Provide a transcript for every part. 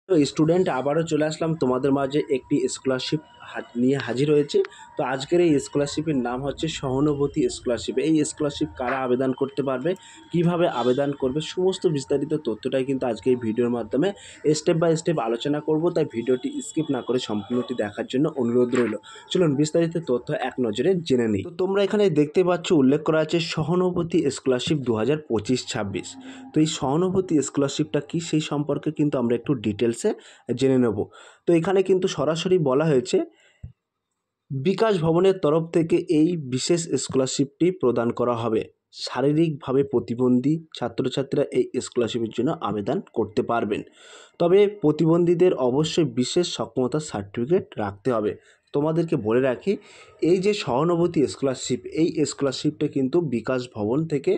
তো স্টুডেন্ট আবারও চলে আসলাম তোমাদের মাঝে একটি স্কলারশিপ নিয়ে হাজির হয়েছে। তো আজকের এই স্কলারশিপের নাম হচ্ছে সহানুভূতি স্কলারশিপ। এই স্কলারশিপ কারা আবেদন করতে পারবে, কিভাবে আবেদন করবে, সমস্ত বিস্তারিত তথ্যটাই কিন্তু আজকে এই ভিডিওর মাধ্যমে স্টেপ বাই স্টেপ আলোচনা করব। তাই ভিডিওটি স্কিপ না করে সম্পূর্ণটি দেখার জন্য অনুরোধ রইল। চলুন বিস্তারিত তথ্য এক নজরে জেনে নিই। তো তোমরা এখানে দেখতে পাচ্ছ উল্লেখ করা আছে সহানুভূতি স্কলারশিপ 2025-26। তো এই সহানুভূতি স্কলারশিপটা কি সেই সম্পর্কে কিন্তু আমরা একটু ডিটেলসে জেনে নেব। তো এখানে কিন্তু সরাসরি বলা হয়েছে বিকাশ ভবনের তরফ থেকে এই বিশেষ স্কলারশিপটি প্রদান করা হবে। শারীরিকভাবে প্রতিবন্ধী ছাত্রছাত্রীরা এই স্কলারশিপের জন্য আবেদন করতে পারবেন। তবে প্রতিবন্ধীদের অবশ্যই বিশেষ সক্ষমতার সার্টিফিকেট রাখতে হবে। তোমাদেরকে বলে রাখি, এই যে সহানুভূতি স্কলারশিপ, এই স্কলারশিপটা কিন্তু বিকাশ ভবন থেকে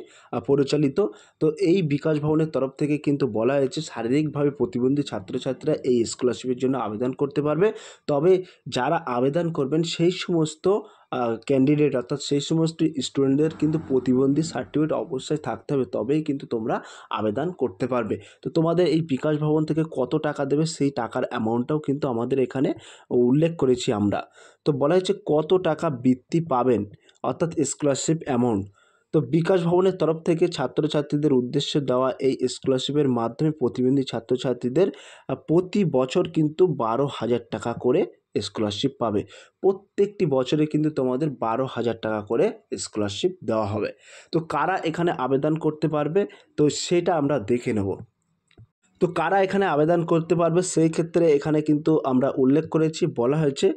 পরিচালিত। তো এই বিকাশ ভবনের তরফ থেকে কিন্তু বলা হয়েছে শারীরিকভাবে প্রতিবন্ধী ছাত্রছাত্রীরা এই স্কলারশিপের জন্য আবেদন করতে পারবে। তবে যারা আবেদন করবেন সেই সমস্ত ক্যান্ডিডেট অর্থাৎ সেই সমস্ত স্টুডেন্টদের কিন্তু প্রতিবন্ধী সার্টিফিকেট অবশ্যই থাকতে হবে, তবেই কিন্তু তোমরা আবেদন করতে পারবে। তো তোমাদের এই বিকাশ ভবন থেকে কত টাকা দেবে সেই টাকার অ্যামাউন্টটাও কিন্তু আমাদের এখানে উল্লেখ করেছি আমরা। তো বলা হয়েছে কত টাকা বৃত্তি পাবেন অর্থাৎ স্কলারশিপ অ্যামাউন্ট। তো বিকাশ ভবনের তরফ থেকে ছাত্রছাত্রীদের উদ্দেশ্যে দেওয়া এই স্কলারশিপের মাধ্যমে প্রতিবন্ধী ছাত্রছাত্রীদের প্রতি বছর কিন্তু 12,000 টাকা করে স্কলারশিপ পাবে। প্রত্যেকটি বছরে কিন্তু তোমাদের 12,000 টাকা করে স্কলারশিপ দেওয়া হবে। তো কারা এখানে আবেদন করতে পারবে, তো সেটা আমরা দেখে নেব। তো কারা এখানে আবেদন করতে পারবে সেই ক্ষেত্রে এখানে কিন্তু আমরা উল্লেখ করেছি, বলা হয়েছে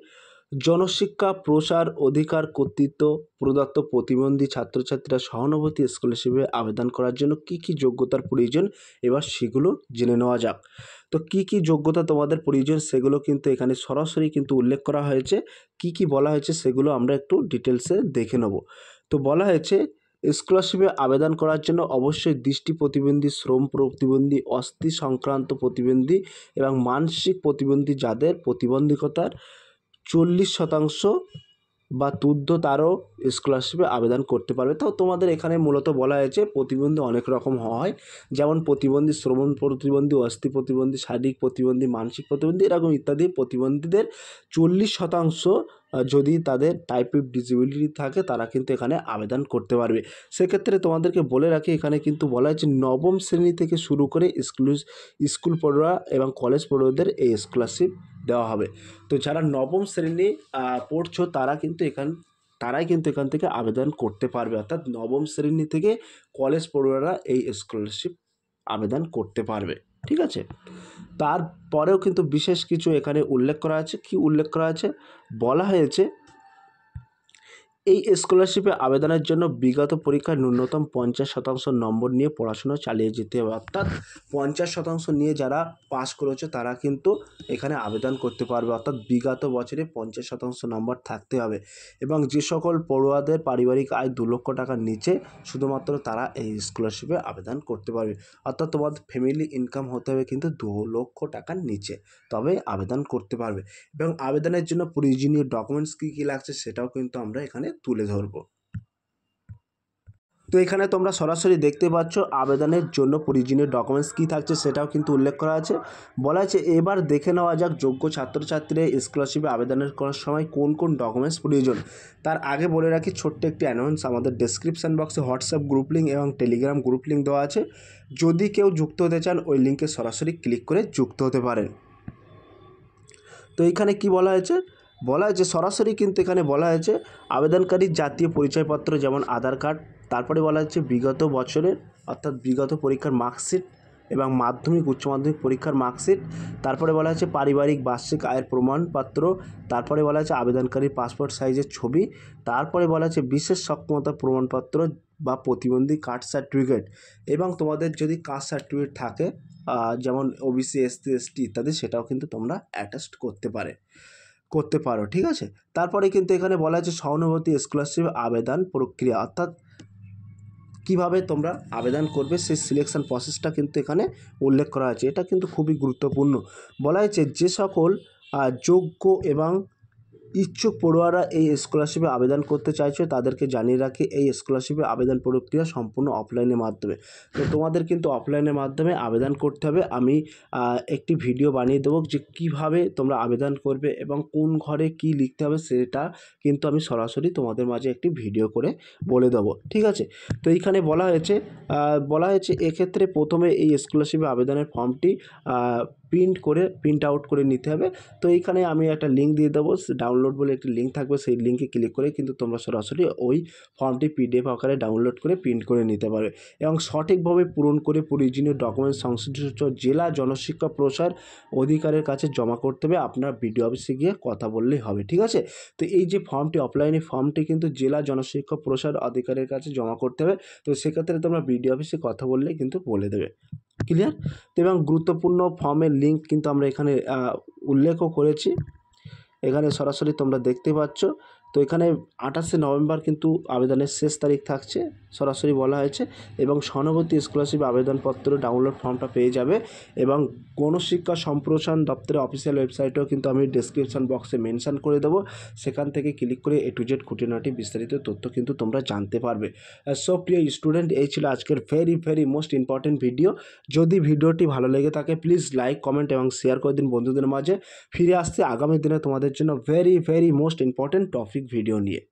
জনশিক্ষা প্রসার অধিকার কর্তৃত্ব প্রদত্ত প্রতিবন্ধী ছাত্রছাত্রীরা সহানুভূতি স্কলারশিপে আবেদন করার জন্য কি কি যোগ্যতার প্রয়োজন, এবার সেগুলো জেনে নেওয়া যাক। তো কি কি যোগ্যতা তোমাদের প্রয়োজন সেগুলো কিন্তু এখানে সরাসরি কিন্তু উল্লেখ করা হয়েছে। কি কি বলা হয়েছে সেগুলো আমরা একটু ডিটেলসে দেখে নেব। তো বলা হয়েছে স্কলারশিপে আবেদন করার জন্য অবশ্যই দৃষ্টি প্রতিবন্ধী, শ্রম প্রতিবন্ধী, অস্থি সংক্রান্ত প্রতিবন্ধী এবং মানসিক প্রতিবন্ধী যাদের প্রতিবন্ধকতার 40% বা ঊর্ধ্বতারও স্কলারশিপে আবেদন করতে পারবে। তো তোমাদের এখানে মূলত বলা হয়েছে প্রতিবন্ধী অনেক রকম হয়, যেমন প্রতিবন্ধী, শ্রবণ প্রতিবন্ধী, অস্থি প্রতিবন্ধী, শারীরিক প্রতিবন্ধী, মানসিক প্রতিবন্ধী এরকম ইত্যাদি প্রতিবন্ধীদের 40% যদি তাদের টাইপ অফ ডিসেবিলিটি থাকে তারা কিন্তু এখানে আবেদন করতে পারবে। সেক্ষেত্রে তোমাদেরকে বলে রাখি এখানে কিন্তু বলা হয়েছে নবম শ্রেণী থেকে শুরু করে স্কুল পড়ুয়া এবং কলেজ পড়ুয়াদের এই স্কলারশিপ দেওয়া হবে। তো যারা নবম শ্রেণী পড়ছো তারাই কিন্তু এখান থেকে আবেদন করতে পারবে, অর্থাৎ নবম শ্রেণী থেকে কলেজ পড়ুয়ারা এই স্কলারশিপ আবেদন করতে পারবে। ঠিক আছে, তারপরেও কিন্তু বিশেষ কিছু এখানে উল্লেখ করা আছে। কি উল্লেখ করা আছে, বলা হয়েছে এই স্কলারশিপে আবেদনের জন্য বিগত পরীক্ষায় ন্যূনতম 50% নম্বর নিয়ে পড়াশোনা চালিয়ে যেতে হবে। অর্থাৎ 50% নিয়ে যারা পাস করেছে তারা কিন্তু এখানে আবেদন করতে পারবে, অর্থাৎ বিগত বছরে 50% নম্বর থাকতে হবে। এবং যে সকল পড়ুয়াদের পারিবারিক আয় 2 লক্ষ টাকার নিচে শুধুমাত্র তারা এই স্কলারশিপে আবেদন করতে পারবে। অর্থাৎ তোমাদের ফ্যামিলি ইনকাম হতে হবে কিন্তু 2 লক্ষ টাকার নিচে, তবে আবেদন করতে পারবে। এবং আবেদনের জন্য প্রয়োজনীয় ডকুমেন্টস কী কী লাগছে সেটাও কিন্তু আমরা এখানে তুলে ধরব। তো এখানে তোমরা সরাসরি দেখতে পাচ্ছ আবেদনের জন্য প্রয়োজনীয় ডকুমেন্টস কী থাকছে সেটাও কিন্তু উল্লেখ করা আছে। বলা আছে এবার দেখে নেওয়া যাক যোগ্য ছাত্রছাত্রীরা স্কলারশিপে আবেদনের করার সময় কোন কোন ডকুমেন্টস প্রয়োজন। তার আগে বলে রাখি ছোট্ট একটি অ্যানাউন্স, আমাদের ডেসক্রিপশান বক্সে হোয়াটসঅ্যাপ গ্রুপ লিঙ্ক এবং টেলিগ্রাম গ্রুপ লিঙ্ক দেওয়া আছে। যদি কেউ যুক্ত হতে চান ওই লিঙ্কে সরাসরি ক্লিক করে যুক্ত হতে পারেন। তো এইখানে কি বলা হয়েছে, বলা হয়েছে সরাসরি কিন্তু এখানে বলা হয়েছে আবেদনকারীর জাতীয় পরিচয়পত্র যেমন আধার কার্ড, তারপরে বলা হচ্ছে বিগত বছরের অর্থাৎ বিগত পরীক্ষার মার্কশিট এবং মাধ্যমিক উচ্চ মাধ্যমিক পরীক্ষার মার্কশিট, তারপরে বলা হচ্ছে পারিবারিক বার্ষিক আয়ের প্রমাণপত্র, তারপরে বলা হচ্ছে আবেদনকারীর পাসপোর্ট সাইজের ছবি, তারপরে বলা হচ্ছে বিশেষ সক্ষমতা প্রমাণপত্র বা প্রতিবন্ধী কাস্ট সার্টিফিকেট, এবং তোমাদের যদি কাস্ট সার্টিফিকেট থাকে যেমন ওবিসি, এসসি, এসটি ইত্যাদি সেটাও কিন্তু তোমরা অ্যাটাচ করতে পারো। ঠিক আছে, তারপরে কিন্তু এখানে বলা আছে সহানুভূতি স্কলারশিপ আবেদন প্রক্রিয়া, অর্থাৎ কিভাবে তোমরা আবেদন করবে সেই সিলেকশন প্রসেসটা কিন্তু এখানে উল্লেখ করা আছে। এটা কিন্তু খুবই গুরুত্বপূর্ণ। বলা হয়েছে যে সকল যোগ্য এবং ইচ্ছুক পড়ুয়ারা এই স্কলারশিপে আবেদন করতে চাইছো তাদেরকে জানিয়ে রাখি এই স্কলারশিপের আবেদন প্রক্রিয়া সম্পূর্ণ অফলাইনের মাধ্যমে। তো তোমাদের কিন্তু অফলাইনের মাধ্যমে আবেদন করতে হবে। আমি একটি ভিডিও বানিয়ে দেবো যে কীভাবে তোমরা আবেদন করবে এবং কোন ঘরে কী লিখতে হবে সেটা কিন্তু আমি সরাসরি তোমাদের মাঝে একটি ভিডিও করে বলে দেবো, ঠিক আছে। তো এইখানে বলা হয়েছে এক্ষেত্রে প্রথমে এই স্কলারশিপে আবেদনের ফর্মটি প্রিন্ট আউট করে নিতে হবে। তো এইখানে আমি একটা লিঙ্ক দিয়ে দেবো, ডাউনলোড বলে একটি লিঙ্ক থাকবে, সেই লিঙ্কে ক্লিক করে কিন্তু তোমরা সরাসরি ওই ফর্মটি PDF আকারে ডাউনলোড করে প্রিন্ট করে নিতে পারবে এবং সঠিকভাবে পূরণ করে প্রয়োজনীয় ডকুমেন্ট সংশ্লিষ্ট জেলা জনশিক্ষা প্রসার অধিকারের কাছে জমা করতে হবে। আপনার বিডিও অফিসে গিয়ে কথা বললেই হবে, ঠিক আছে। তো এই যে ফর্মটি অফলাইনে ফর্মটি কিন্তু জেলা জনশিক্ষা প্রসার অধিকারের কাছে জমা করতে হবে। তো সেক্ষেত্রে তোমরা বিডিও অফিসে কথা বললেই কিন্তু বলে দেবে, ক্লিয়ার। তো এবং গুরুত্বপূর্ণ ফর্মের লিঙ্ক কিন্তু আমরা এখানে উল্লেখও করেছি, এখানে সরাসরি তোমরা দেখতে পাচ্ছ। তো এখানে 28শে নভেম্বর কিন্তু আবেদনের শেষ তারিখ থাকছে, সরাসরি বলা হয়েছে। এবং সহানুভূতি স্কলারশিপ আবেদনপত্র ডাউনলোড ফর্মটা পেয়ে যাবে এবং গণশিক্ষা সম্প্রসারণ দপ্তরের অফিসিয়াল ওয়েবসাইটেও কিন্তু আমি ডেসক্রিপশন বক্সে মেনশন করে দেবো, সেখান থেকে ক্লিক করে A to Z খুঁটিনাটি বিস্তারিত তথ্য কিন্তু তোমরা জানতে পারবে। সো প্রিয় স্টুডেন্ট, এই ছিল আজকের ভেরি মোস্ট ইম্পর্টেন্ট ভিডিও। যদি ভিডিওটি ভালো লেগে থাকে প্লিজ লাইক, কমেন্ট এবং শেয়ার করে দিন বন্ধুদের মাঝে। ফিরে আসছে আগামী দিনে তোমাদের জন্য very most important topic video নিয়ে।